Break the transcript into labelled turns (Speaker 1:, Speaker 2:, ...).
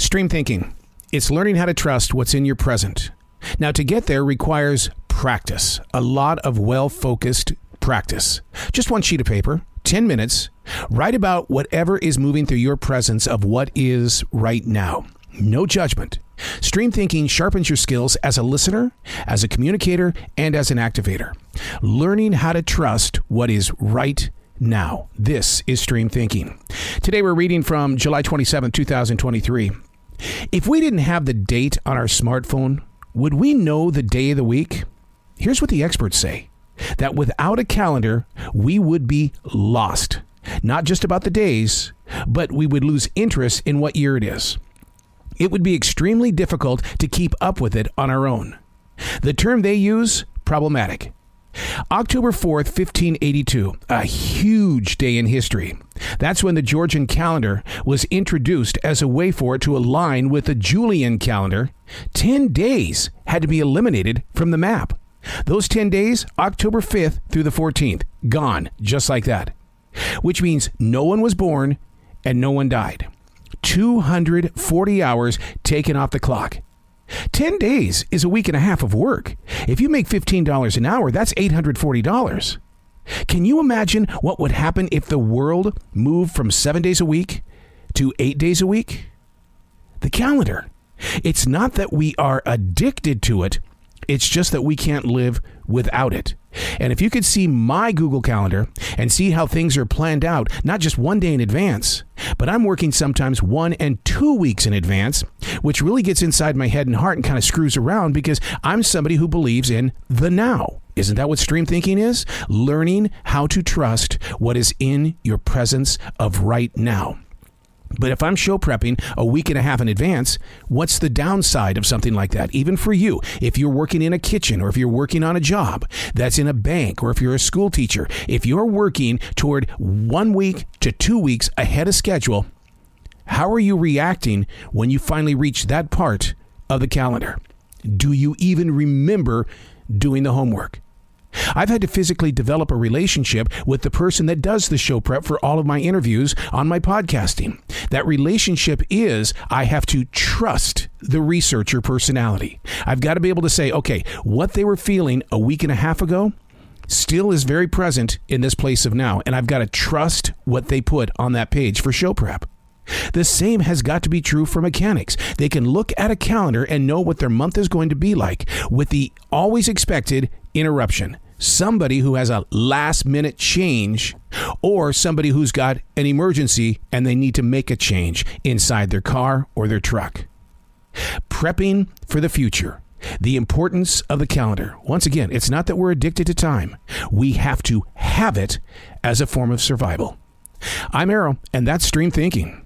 Speaker 1: Stream thinking. It's learning how to trust what's in your present. Now, to get there requires practice, a lot of well-focused practice. Just one sheet of paper, 10 minutes, write about whatever is moving through your presence of what is right now. No judgment. Stream thinking sharpens your skills as a listener, as a communicator, and as an activator. Learning how to trust what is right now. This is Stream Thinking. Today we're reading from July 27, 2023. If we didn't have the date on our smartphone, would we know the day of the week? Here's what the experts say, that without a calendar, we would be lost. Not just about the days, but we would lose interest in what year it is. It would be extremely difficult to keep up with it on our own. The term they use, problematic. October 4th, 1582, a huge day in history. That's when the Georgian calendar was introduced as a way for it to align with the Julian calendar. 10 days had to be eliminated from the map. Those 10 days, October 5th through the 14th, gone just like that. Which means no one was born and no one died. 240 hours taken off the clock. 10 days is a week and a half of work. If you make $15 an hour, that's $840. Can you imagine what would happen if the world moved from 7 days a week to 8 days a week? The calendar. It's not that we are addicted to it. It's just that we can't live without it. And if you could see my Google Calendar and see how things are planned out, not just one day in advance, but I'm working sometimes 1 and 2 weeks in advance, which really gets inside my head and heart and kind of screws around because I'm somebody who believes in the now. Isn't that what stream thinking is? Learning how to trust what is in your presence of right now. But if I'm show prepping a week and a half in advance, what's the downside of something like that? Even for you, if you're working in a kitchen or if you're working on a job that's in a bank or if you're a school teacher, if you're working toward 1 week to 2 weeks ahead of schedule, how are you reacting when you finally reach that part of the calendar? Do you even remember doing the homework? I've had to physically develop a relationship with the person that does the show prep for all of my interviews on my podcasting. That relationship is I have to trust the researcher personality. I've got to be able to say, okay, what they were feeling a week and a half ago still is very present in this place of now. And I've got to trust what they put on that page for show prep. The same has got to be true for mechanics. They can look at a calendar and know what their month is going to be like with the always expected interruption. Somebody who has a last minute change or somebody who's got an emergency and they need to make a change inside their car or their truck. Prepping for the future. The importance of the calendar. Once again, it's not that we're addicted to time. We have to have it as a form of survival. I'm Arrow, and that's Stream Thinking.